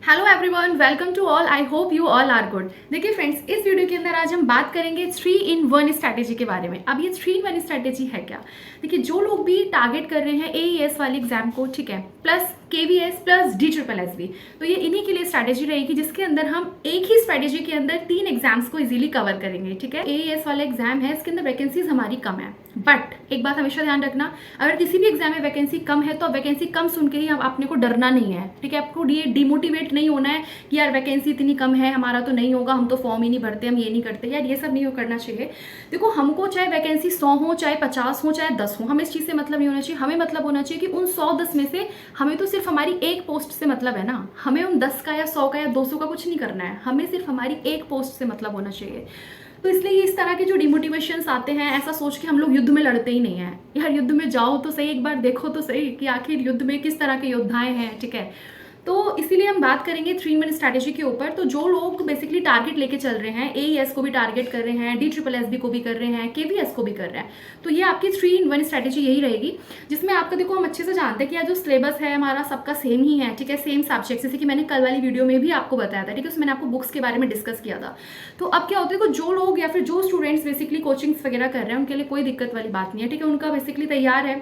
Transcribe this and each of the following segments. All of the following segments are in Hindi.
Hello everyone, welcome to all. I hope you all are good. देखिए फ्रेंड्स, इस वीडियो के अंदर आज हम बात करेंगे 3 in 1 स्ट्रैटेजी के बारे में। अब ये 3 in 1 स्ट्रैटेजी है क्या? देखिए, जो लोग भी टारगेट कर रहे हैं AES वाले एग्जाम को, ठीक है, प्लस KVS प्लस DSSS भी, तो ये इन्हीं के लिए स्ट्रैटेजी रहेगी जिसके अंदर हम एक ही स्ट्रैटेजी के अंदर 3 एग्जाम्स को इजीली कवर करेंगे। ठीक है, AES वाला एग्जाम है, इसके अंदर वैकेंसीज हमारी कम है, बट एक बात हमेशा ध्यान रखना, अगर किसी भी एग्जाम में वैकेंसी कम है तो वैकेंसी कम सुन के ही अपने को डरना नहीं है। ठीक है, आपको ये डिमोटिवेट नहीं होना है कि यार वैकेंसी इतनी कम है, हमारा तो नहीं होगा, हम तो फॉर्म ही नहीं भरते, हम ये नहीं करते, यार ये सब नहीं करना चाहिए। देखो, हमको चाहे वैकेंसी 100 हो, चाहे 50 हो, चाहे 10 हो, हमें इस चीज़ से मतलब नहीं होना चाहिए। हमें मतलब होना चाहिए कि उन 100-10 में से हमें तो सिर्फ हमारी एक पोस्ट से मतलब है ना, हमें उन 10 का या 100 का या 200 का कुछ नहीं करना है, हमें सिर्फ हमारी एक पोस्ट से मतलब होना चाहिए। तो इसलिए इस तरह के जो डिमोटिवेशंस आते हैं, ऐसा सोच के हम लोग युद्ध में लड़ते ही नहीं है। यार युद्ध में जाओ तो सही, एक बार देखो तो सही कि आखिर युद्ध में किस तरह के योद्धाएं हैं। ठीक है, तो इसीलिए हम बात करेंगे 3 in 1 स्ट्रैटेजी के ऊपर। तो जो लोग बेसिकली टारगेट लेके चल रहे हैं, AES को भी टारगेट कर रहे हैं, DSSS को भी कर रहे हैं, KVS को भी कर रहे हैं, तो ये आपकी 3 in 1 स्ट्रैटेजी यही रहेगी, जिसमें आपका देखो हम अच्छे से जानते हैं कि यार जो सिलेबस है हमारा सबका सेम ही है। ठीक है, सेम सब्जेक्ट, जैसे कि मैंने कल वाली वीडियो में भी आपको बताया था। ठीक है, उसमें मैंने आपको बुक्स के बारे में डिस्कस किया था। तो अब क्या होता है कि जो लोग या फिर जो स्टूडेंट्स बेसिकली कोचिंग्स वगैरह कर रहे हैं, उनके लिए कोई दिक्कत वाली बात नहीं है। ठीक है, उनका बेसिकली तैयार है,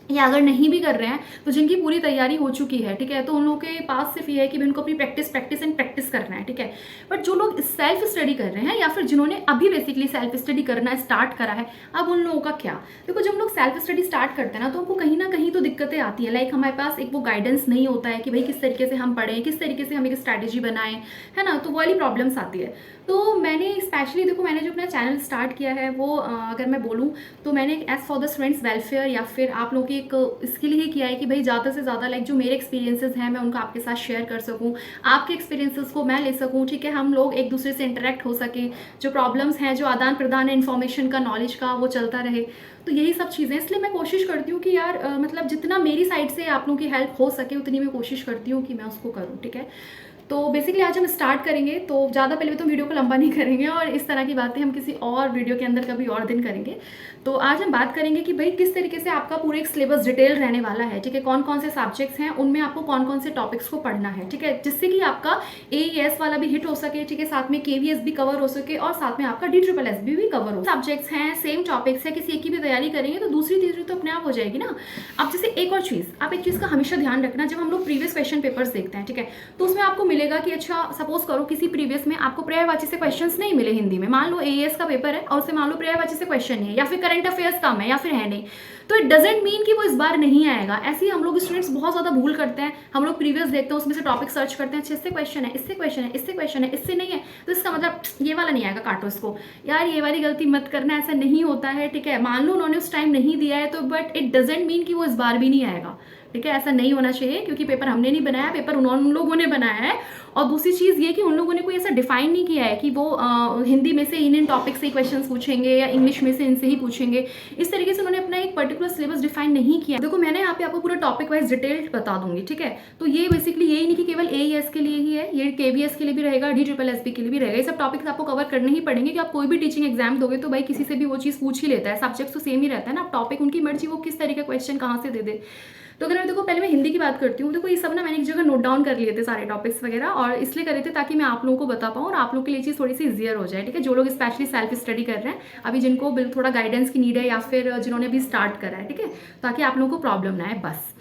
या अगर नहीं भी कर रहे हैं तो जिनकी पूरी तैयारी हो चुकी है, ठीक है, तो उन लोगों के पास सिर्फ ये है कि उनको अपनी प्रैक्टिस करना है। ठीक है, बट जो लोग सेल्फ स्टडी कर रहे हैं या फिर जिन्होंने अभी बेसिकली सेल्फ स्टडी करना स्टार्ट करा है, अब उन लोगों का क्या? देखो, जब हम लोग सेल्फ स्टडी स्टार्ट करते हैं ना, तो हमको कहीं ना कहीं तो दिक्कतें आती है। लाइक हमारे पास एक वो गाइडेंस नहीं होता है कि भाई किस तरीके से हम पढ़ें, किस तरीके से हम एक स्ट्रैटेजी बनाएं, है ना, तो वो वाली प्रॉब्लम्स आती है। तो मैंने स्पेशली देखो, मैंने जो अपना चैनल स्टार्ट किया है वो अगर मैं बोलूँ तो मैंने as for the students welfare या फिर आप लोगों की एक इसके लिए ही किया है कि भाई ज़्यादा से ज़्यादा लाइक जो मेरे एक्सपीरियंसेस हैं मैं उनको आपके साथ शेयर कर सकूं, आपके एक्सपीरियंसेस को मैं ले सकूं। ठीक है, हम लोग एक दूसरे से इंटरेक्ट हो सकें, जो प्रॉब्लम्स हैं, जो आदान प्रदान है इन्फॉर्मेशन का, नॉलेज का, वो चलता रहे। तो यही सब चीज़ें, इसलिए मैं कोशिश करती हूँ कि यार मतलब जितना मेरी साइड से आप लोगों की हेल्प हो सके उतनी मैं कोशिश करती हूँ कि मैं उसको करूँ। ठीक है, तो बेसिकली आज हम स्टार्ट करेंगे, तो ज़्यादा पहले तो वीडियो को लंबा नहीं करेंगे और इस तरह की बातें हम किसी और वीडियो के अंदर कभी और दिन करेंगे। तो आज हम बात करेंगे कि भाई किस तरीके से आपका पूरा एक सिलेबस डिटेल रहने वाला है। ठीक है, कौन कौन से सब्जेक्ट्स हैं, उनमें आपको कौन कौन से टॉपिक्स को पढ़ना है। ठीक है, जिससे कि आपका AES वाला भी हिट हो सके, ठीक है, साथ में KVS भी कवर हो सके और साथ में आपका DSSS भी कवर हो। सब्जेक्ट्स हैं, सेम टॉपिक्स है, किसी एक की भी तैयारी करेंगे तो दूसरी तीसरी तो अपने आप हो जाएगी ना। अब जैसे एक और चीज़, आप एक चीज़ का हमेशा ध्यान रखना, जब हम लोग प्रीवियस क्वेश्चन पेपर्स देखते हैं, ठीक है, तो उसमें आपको मिलेगा कि अच्छा सपोज करो किसी प्रीवियस में आपको पर्यायवाची से क्वेश्चंस नहीं मिले हिंदी में, मान लो AES का पेपर है और उससे मान लो पर्यायवाची से क्वेश्चन नहीं है या फिर करंट अफेयर्स कम है या फिर है नहीं, तो इट डजेंट मीन कि वो इस बार नहीं आएगा। ऐसे ही हम लोग स्टूडेंट्स बहुत ज़्यादा भूल करते हैं, हम लोग प्रीवियस देखते हैं, उसमें से टॉपिक सर्च करते हैं, अच्छे इससे क्वेश्चन है, इससे क्वेश्चन है, इससे क्वेश्चन है, इससे नहीं है, तो इसका मतलब ये वाला नहीं आएगा, काटो इसको। यार ये वाली गलती मत करना, ऐसा नहीं होता है। ठीक है, मान लो उन्होंने उस टाइम नहीं दिया है तो बट इट डजेंट मीन कि वो इस बार भी नहीं आएगा। ठीक है, ऐसा नहीं होना चाहिए, क्योंकि पेपर हमने नहीं बनाया, पेपर उन लोगों ने बनाया है। और दूसरी चीज़ ये कि उन लोगों ने कोई ऐसा डिफाइन नहीं किया है कि वो हिंदी में से इन टॉपिक से क्वेश्चंस पूछेंगे या इंग्लिश में से इनसे ही पूछेंगे। इस तरीके से उन्होंने अपना एक पर्टिकुलर सिलेबस डिफाइन नहीं किया। देखो, मैंने यहाँ पे आपको पूरा टॉपिक वाइज डिटेल बता दूंगी। ठीक है, तो ये बेसिकली यही नहीं कि केवल AES के लिए ही है, ये KVS के लिए भी रहेगा, DSSS के लिए भी रहेगा। ये सब टॉपिक्स आपको कवर करने ही पड़ेंगे कि आप कोई भी टीचिंग एग्जाम दोगे तो भाई किसी से भी वो चीज़ पूछ ही लेता है, सब्जेक्ट तो सेम ही रहता है ना, टॉपिक उनकी मर्जी वो किस तरीके का क्वेश्चन कहाँ से दे दे। तो अगर मैं देखो पहले मैं हिंदी की बात करती हूँ, देखो ये सब ना मैंने एक जगह नोट डाउन कर लिए थे सारे टॉपिक्स वगैरह, और इसलिए करे थे ताकि मैं आप लोगों को बता पाऊँ और आप लोगों के लिए चीज़ थोड़ी सी ईजियर हो जाए। ठीक है, जो लोग स्पेशली सेल्फ स्टडी कर रहे हैं अभी, जिनको थोड़ा गाइडेंस की नीड है या फिर जिन्होंने अभी स्टार्ट करा है, ठीक है, ताकि आप लोगों को प्रॉब्लम ना आए बस।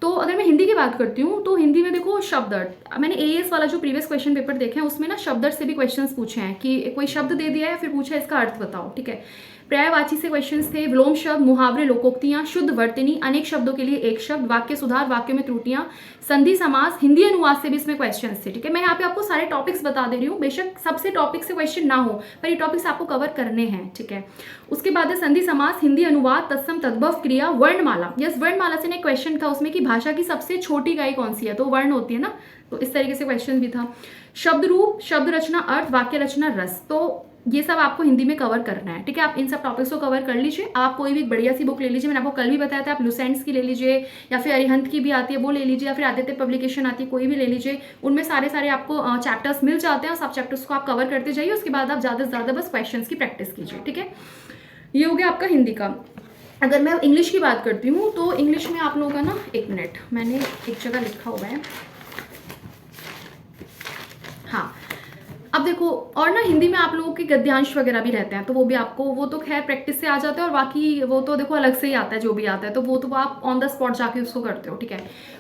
तो अगर मैं हिंदी की बात करती हूँ तो हिंदी में देखो शब्द अर्थ, मैंने AES वाला जो प्रीवियस क्वेश्चन पेपर देखे हैं उसमें ना शब्द अर्थ से भी क्वेश्चंस पूछे हैं कि कोई शब्द दे दिया है फिर पूछा है इसका अर्थ बताओ। ठीक है, पर्यायवाची से क्वेश्चंस थे, विलोम शब्द, मुहावरे, लोकोक्तियां, शुद्ध वर्तनी, अनेक शब्दों के लिए एक शब्द, वाक्य सुधार, वाक्य में त्रुटियां, संधि समास, हिंदी अनुवाद से भी इसमें क्वेश्चंस थे। ठीक है, मैं यहाँ पे आपको सारे टॉपिक्स बता दे रही हूँ, बेशक सबसे टॉपिक से क्वेश्चन ना हो पर ये टॉपिक्स आपको कवर करने हैं। ठीक है, उसके बाद है संधि समास, हिंदी अनुवाद, तत्सम, तद्भव, क्रिया, वर्णमाला। यस, वर्णमाला से एक क्वेश्चन था उसमें कि भाषा की सबसे छोटी इकाई कौन सी है, तो वर्ण होती है ना, तो इस तरीके से क्वेश्चन भी था। शब्द रूप, शब्द रचना, अर्थ, वाक्य रचना, रस, तो ये सब आपको हिंदी में कवर करना है। ठीक है, आप इन सब टॉपिक्स को कवर कर लीजिए। आप कोई भी बढ़िया सी बुक ले लीजिए, मैंने आपको कल भी बताया था, आप लुसेंट्स की ले लीजिए या फिर अरिहंत की भी आती है वो ले लीजिए या फिर आदित्य पब्लिकेशन आती है, कोई भी ले लीजिए। उनमें सारे आपको चैप्टर्स मिल जाते हैं और सब चैप्टर्स को आप कवर करते जाइए। उसके बाद आप ज़्यादा से ज़्यादा बस क्वेश्चन की प्रैक्टिस कीजिए। ठीक है, ये हो गया आपका हिंदी का। अगर मैं इंग्लिश की बात करती हूँ तो इंग्लिश में आप लोगों का ना, एक मिनट, मैंने एक जगह लिखा हुआ है, हाँ, अब देखो, और ना हिंदी में आप लोगों के गद्यांश वगैरह भी रहते हैं, तो वो भी आपको, वो तो खैर प्रैक्टिस से आ जाते हैं, और बाकी वो तो देखो अलग से ही आता है, जो भी आता है तो वो तो आप ऑन द स्पॉट जाके उसको करते हो, ठीक है।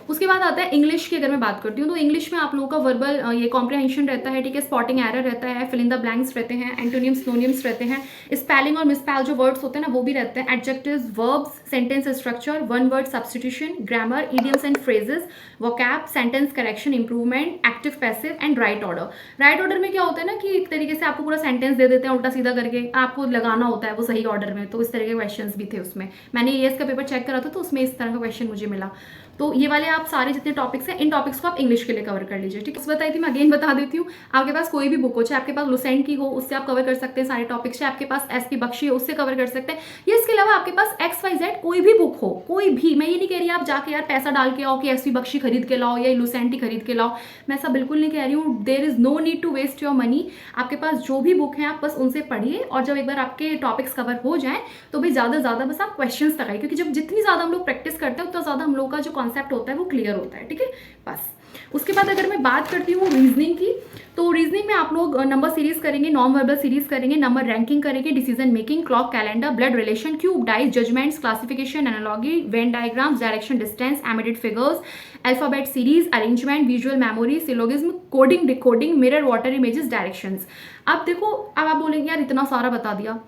उसके बाद आता है इंग्लिश की। अगर मैं बात करती हूँ तो इंग्लिश में आप लोगों का वर्बल ये कॉम्प्रिहेंशन रहता है, ठीक है, स्पॉटिंग एरर रहता है, फिल इन द ब्लैंक्स रहते हैं, एंटोनियम्स सिनोनिम्स रहते हैं, स्पेलिंग और मिसस्पेल जो वर्ड्स होते हैं ना वो भी रहते हैं, adjectives, verbs, sentence structure, one word substitution, grammar, idioms and phrases, vocab, sentence correction, improvement, active passive and right order. Right order में क्या होता है ना कि एक तरीके से आपको पूरा सेंटेंस दे देते हैं उल्टा सीधा करके, आपको लगाना होता है वो सही ऑर्डर में, तो इस तरह के क्वेश्चंस भी थे उसमें। मैंने ईएएस का पेपर चेक करा था तो उसमें इस तरह का क्वेश्चन मुझे मिला। तो ये वाले आप सारे जितने टॉपिक्स हैं, इन टॉपिक्स को आप इंग्लिश के लिए कवर कर लीजिए, ठीक है। बताई थी, मैं अगेन बता देती हूँ, आपके पास कोई भी बुक हो, चाहे आपके पास लुसेंट की हो, उससे आप कवर कर सकते हैं सारे टॉपिक्स, चाहे आपके पास एसपी बख्शी है उससे कवर कर सकते हैं, या इसके अलावा आपके पास XYZ कोई भी बुक हो, कोई भी, मैं ये नहीं कह रही आप जाके यार पैसा डाल के आओ कि एसपी बख्शी खरीद के लाओ या लुसेंट ही खरीद के लाओ, मैं ऐसा बिल्कुल नहीं कह रही हूँ। There is no need to waste your money. आपके पास जो भी बुक है आप बस उनसे पढ़िए, और जब एक बार आपके टॉपिक्स कवर हो जाए तो भाई ज़्यादा से ज़्यादा बस आप क्वेश्चंस लगाइए, क्योंकि जब जितनी ज़्यादा हम लोग प्रैक्टिस करते हैं उतना ज़्यादा हम लोग का जो कॉन्सेप्ट होता है वो क्लियर होता है, ठीक है। बस उसके बाद अगर मैं बात करती हूँ रीजनिंग की, तो रीजनिंग में आप लोग नंबर सीरीज करेंगे, नॉन वर्बल सीरीज करेंगे, नंबर रैंकिंग करेंगे, decision making, clock calendar, blood relation, cube dice, judgments, classification, analogy, Venn diagrams, direction distance, embedded figures, alphabet series, arrangement, visual memory, syllogism, coding, decoding, mirror, water images, directions. अब देखो, अब आप बोलेंगे यार इतना सारा बता दिया।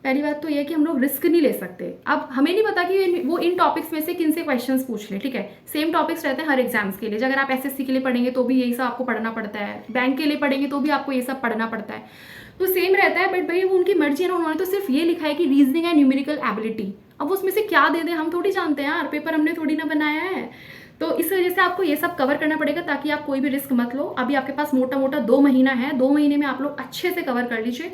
पहली बात तो ये है कि हम लोग रिस्क नहीं ले सकते। अब हमें नहीं पता कि वो इन टॉपिक्स में से किन से क्वेश्चंस पूछ ले, ठीक है। सेम टॉपिक्स रहते हैं हर एग्जाम्स के लिए। अगर आप एसएससी के लिए पढ़ेंगे तो भी यही सब आपको पढ़ना पड़ता है, बैंक के लिए पढ़ेंगे तो भी आपको ये सब पढ़ना पड़ता है, तो सेम रहता है। बट भाई वो उनकी मर्जी है ना, उन्होंने तो सिर्फ ये लिखा है कि रीजनिंग एंड न्यूमेरिकल एबिलिटी। अब उसमें से क्या दे दें हम थोड़ी जानते हैं यार, पेपर हमने थोड़ी ना बनाया है। तो इस वजह से आपको ये सब कवर करना पड़ेगा ताकि आप कोई भी रिस्क मत लो। अभी आपके पास मोटा मोटा 2 महीना है, 2 महीने में आप लोग अच्छे से कवर कर लीजिए।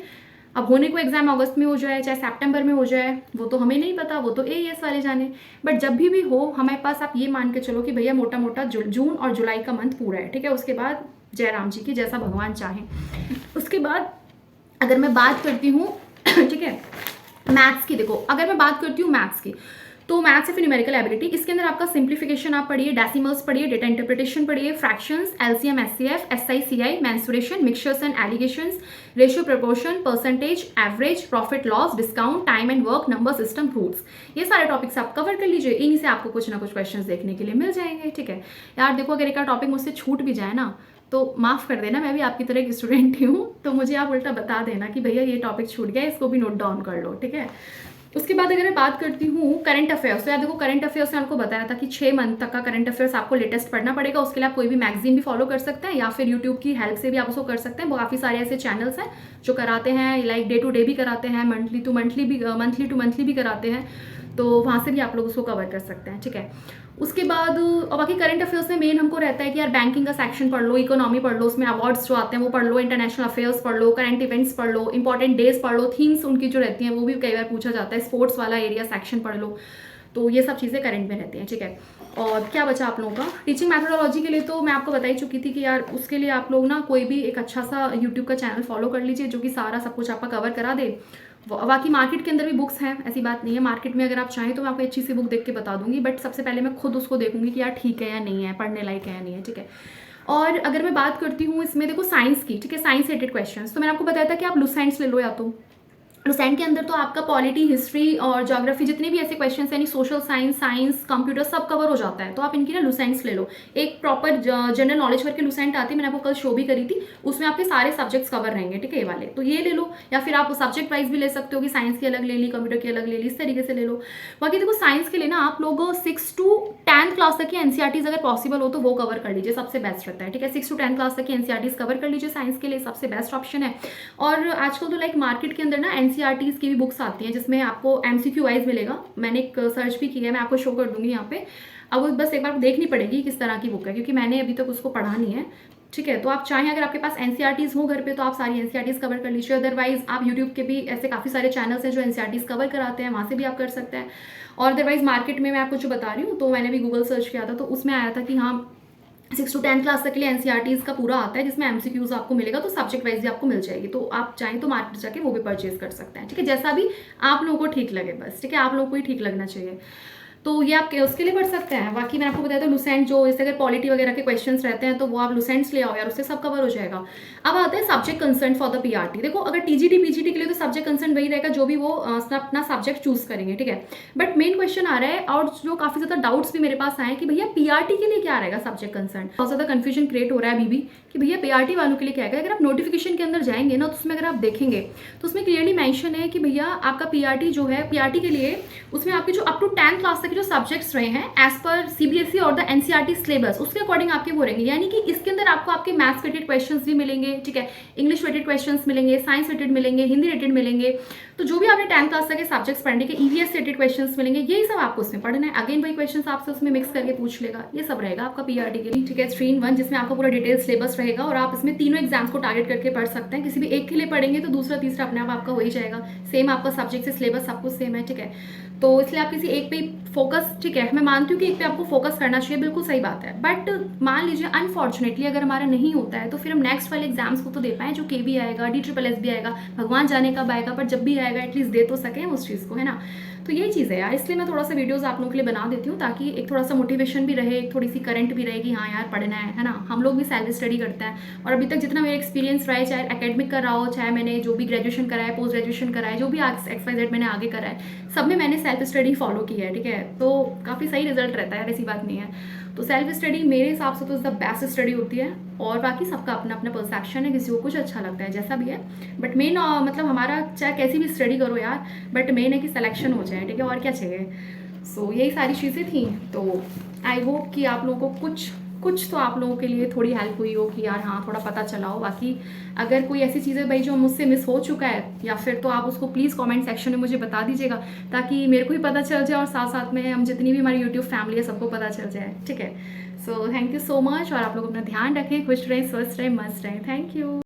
अब होने को एग्जाम अगस्त में हो जाए चाहे सितंबर में हो जाए वो तो हमें नहीं पता, वो तो एईएस वाले जाने। बट जब भी हो हमारे पास आप ये मान के चलो कि भैया मोटा मोटा जून और जुलाई का मंथ पूरा है, ठीक है। उसके बाद जय राम जी की, जैसा भगवान चाहे। उसके बाद अगर मैं बात करती हूँ ठीक है मैथ्स की, देखो अगर मैं बात करती हूँ मैथ्स की, तो मैथ्स ऑफ न्यूमेरिकल एबिलिटी, इसके अंदर आपका सिंप्लीफिकेशन आप पढ़िए, डेसिमल्स पढ़िए, डेटा इंटरप्रिटेशन पढ़िए, fractions, LCM, HCF, SI, CI, mensuration, mixtures and alligations, ratio, proportion, percentage, average, profit loss, discount, time and work, number system, roots. ये सारे टॉपिक्स आप कवर कर लीजिए, इन्हीं से आपको कुछ ना कुछ क्वेश्चंस देखने के लिए मिल जाएंगे, ठीक है। यार देखो अगर एक टॉपिक मुझसे छूट भी जाए ना तो माफ़ कर देना, मैं भी आपकी तरह एक स्टूडेंट ही हूँ, तो मुझे आप उल्टा बता देना कि भैया ये टॉपिक छूट गया, इसको भी नोट डाउन कर लो, ठीक है। उसके बाद अगर मैं बात करती हूँ करंट अफेयर्स, तो यार देखो करंट अफेयर्स में आपको बताया था कि 6 मंथ तक का करंट अफेयर्स आपको लेटेस्ट पढ़ना पड़ेगा। उसके लिए आप कोई भी मैगजीन भी फॉलो कर सकते हैं या फिर यूट्यूब की हेल्प से भी आप उसको कर सकते हैं। काफ़ी सारे ऐसे चैनल्स हैं जो कराते हैं, लाइक डे टू डे भी कराते हैं, मंथली टू मंथली भी कराते हैं, तो वहाँ से भी आप लोग उसको कवर कर सकते हैं, ठीक है। उसके बाद और बाकी करंट अफेयर्स में मेन हमको रहता है कि यार बैंकिंग का सेक्शन पढ़ लो, इकोनॉमी पढ़ लो, उसमें अवार्ड्स जो आते हैं वो पढ़ लो, इंटरनेशनल अफेयर्स पढ़ लो, करंट इवेंट्स पढ़ लो, इंपॉर्टेंट डेज पढ़ लो, थीम्स उनकी जो रहती हैं वो भी कई बार पूछा जाता है, स्पोर्ट्स वाला एरिया सेक्शन पढ़ लो। तो ये सब चीज़ें करंट में रहती हैं, ठीक है। और क्या बचा आप लोगों का टीचिंग मैथडोलॉजी के लिए, तो मैं आपको बता ही चुकी थी कि यार उसके लिए आप लोग ना कोई भी एक अच्छा सा यूट्यूब का चैनल फॉलो कर लीजिए जो कि सारा सब कुछ आपका कवर करा दे। बाकी मार्केट के अंदर भी बुक्स हैं, ऐसी बात नहीं है, मार्केट में अगर आप चाहें तो मैं आपको अच्छी सी बुक देख के बता दूंगी, बट सबसे पहले मैं खुद उसको देखूंगी कि यार ठीक है या नहीं है, पढ़ने लायक है या नहीं है, ठीक है। और अगर मैं बात करती हूँ इसमें देखो साइंस की, ठीक है, साइंस रिलेटेड क्वेश्चंस, तो मैंने आपको बताया था कि आप लुसेंट्स ले लो, या तो लुसेंट के अंदर तो आपका पॉलिटी, हिस्ट्री और ज्योग्राफी जितने भी ऐसे क्वेश्चंस यानी सोशल साइंस, कंप्यूटर सब कवर हो जाता है, तो आप इनकी ना लुसेंट्स ले लो। एक प्रॉपर जनरल नॉलेज करके लुसेंट आती है, मैंने आपको कल शो भी करी थी, उसमें आपके सारे सब्जेक्ट्स कवर रहेंगे, ठीक है, ये वाले, तो ये ले लो। या फिर आप सब्जेक्ट वाइज भी ले सकते हो कि साइंस की अलग ले ली, कंप्यूटर की अलग ले ली, इस तरीके से ले लो। बाकी देखो साइंस के लिए ना आप लोग 6 to 10th क्लास तक की एनसीईआरटीज अगर पॉसिबल हो तो वो कवर कर लीजिए, सबसे बेस्ट रहता है, ठीक है। 6 to 10th क्लास तक की एनसीईआरटीज कवर कर लीजिए, साइंस के लिए सबसे बेस्ट ऑप्शन है। और आजकल तो लाइक मार्केट के अंदर ना एनसीईआरटीज की भी बुक्स आती हैं जिसमें आपको एमसीक्यू वाइज मिलेगा, मैंने एक सर्च भी किया है, मैं आपको शो कर दूंगी यहाँ पे। अब वो बस एक बार देखनी पड़ेगी किस तरह की बुक है, क्योंकि मैंने अभी तक उसको पढ़ा नहीं है, ठीक है। तो आप चाहें अगर आपके पास एनसीईआरटीज हो घर पे तो आप सारी एनसीईआरटीज कवर कर लीजिए, अदरवाइज आप यूट्यूब के भी ऐसे काफ़ी सारे चैनल्स हैं जो एनसीईआरटीज कवर कराते हैं, वहाँ से भी आप कर सकते हैं। और अदरवाइज मार्केट में मैं आपको जो बता रही हूँ, तो मैंने भी गूगल सर्च किया था तो उसमें आया था कि हाँ 6 to 10th क्लास तक के लिए एनसीईआरटीज का पूरा आता है जिसमें एमसीक्यूज आपको मिलेगा, तो सब्जेक्ट वाइज भी आपको मिल जाएगी, तो आप चाहें तो मार्केट जाके वो भी परचेज कर सकते हैं, ठीक है, जैसा भी आप लोगों को ठीक लगे बस, ठीक है, आप लोगों को ही ठीक लगना चाहिए। तो ये आप उसके लिए पढ़ सकते हैं। बाकी मैंने आपको बताया था लुसेंट, जो जैसे अगर पॉलिटी वगैरह के क्वेश्चंस रहते हैं तो वो आप लुसेंट्स ले आओ यार, उससे सब कवर हो जाएगा। अब आते हैं subject concern for the PRT. देखो अगर टीजीटी पीजीटी के लिए तो सब्जेक्ट कंसर्न वही रहेगा जो भी वो अपना सब्जेक्ट चूज करेंगे, ठीक है। बट मेन क्वेश्चन आ रहा है और जो काफी ज्यादा डाउट्स भी मेरे पास आए कि भैया पीआरटी के लिए क्या रहेगा सब्जेक्ट कंसर्न। बहुत ज्यादा कंफ्यूजन क्रिएट हो रहा है अभी भी कि भैया पीआरटी वालों के लिए क्या है। अगर आप नोटिफिकेशन के अंदर जाएंगे ना तो उसमें अगर आप देखेंगे तो उसमें क्लियरली मेंशन है कि भैया आपका पीआरटी जो है, पीआरटी के लिए उसमें आपके जो अप टू 10th क्लास तक के जो सब्जेक्ट्स रहे हैं एज पर सीबीएसई और द एनसीईआरटी सिलेबस उसके अकॉर्डिंग आपके वो रहेंगे। यानी कि इसके अंदर आपको आपके मैथ्स रिलेटेड क्वेश्चंस भी मिलेंगे, ठीक है, इंग्लिश रिलेटेड क्वेश्चंस मिलेंगे, साइंस रिलेटेड मिलेंगे, हिंदी रिलेटेड मिलेंगे। तो जो भी आपने 10th क्लास तक के सब्जेक्ट्स पढ़ने के ईवीएस रिलेटेड क्वेश्चंस मिलेंगे, यही सब आपको उसमें पढ़ना है। अगेन वही क्वेश्चंस आपसे उसमें मिक्स करके पूछ लेगा, ये सब रहेगा आपका पीआरटी के लिए, ठीक है। स्ट्रीम 1 जिसमें आपका पूरा डिटेल सिलेबस रहेगा और आप इसमें तीनों एग्जाम्स को टारगेट करके पढ़ सकते हैं। किसी भी एक के लिए पढ़ेंगे तो दूसरा तीसरा अपने आप आपका हो ही जाएगा। सेम आपका सब्जेक्ट से सिलेबस सब कुछ सेम है, ठीक है। तो इसलिए आप किसी एक पे फोकस, ठीक है, मैं मानती हूँ कि एक पे आपको फोकस करना चाहिए, बिल्कुल सही बात है। बट मान लीजिए अनफॉर्चुनेटली अगर हमारा नहीं होता है तो फिर हम नेक्स्ट वाले एग्जाम्स को तो दे पाएँ, जो केवी आएगा, DSSS भी आएगा, भगवान जाने कब आएगा, पर जब भी आएगा एटलीस्ट दे तो सकें उस चीज़ को, है ना। तो यही चीज़ है यार, इसलिए मैं थोड़ा सा वीडियोस आप लोगों के लिए बना देती हूँ ताकि एक थोड़ा सा मोटिवेशन भी रहे, एक थोड़ी सी करंट भी रहे कि हाँ यार पढ़ना है ना। हम लोग भी सेल्फ स्टडी करते हैं और अभी तक जितना मेरा एक्सपीरियंस रहा है, चाहे एकेडमिक का रहा हो, चाहे मैंने जो भी ग्रेजुएशन करा है, पोस्ट ग्रेजुएशन करा है, जो भी XYZ मैंने आगे करा है, सब में मैंने सेल्फ स्टडी फॉलो की है, ठीक है। तो काफ़ी सही रिजल्ट रहता है यार, ऐसी बात नहीं है। तो सेल्फ स्टडी मेरे हिसाब से तो द बेस्ट स्टडी होती है और बाकी सबका अपना अपना परसेप्शन है, किसी को कुछ अच्छा लगता है जैसा भी है। बट मेन मतलब हमारा चाहे कैसी भी स्टडी करो यार, बट मेन है कि सिलेक्शन हो जाए, ठीक है, और क्या चाहिए। सो यही सारी चीज़ें थी। तो आई होप कि आप लोगों को कुछ तो आप लोगों के लिए थोड़ी हेल्प हुई हो कि यार हाँ थोड़ा पता चला हो। बाकी अगर कोई ऐसी चीज़ें भाई जो मुझसे मिस हो चुका है या फिर तो आप उसको प्लीज़ कमेंट सेक्शन में मुझे बता दीजिएगा ताकि मेरे को भी पता चल जाए और साथ साथ में हम जितनी भी हमारी यूट्यूब फैमिली है सबको पता चल जाए, ठीक है। So thank you so much और आप लोग अपना ध्यान रखें, खुश रहें, स्वस्थ रहें, मस्त रहें। Thank you.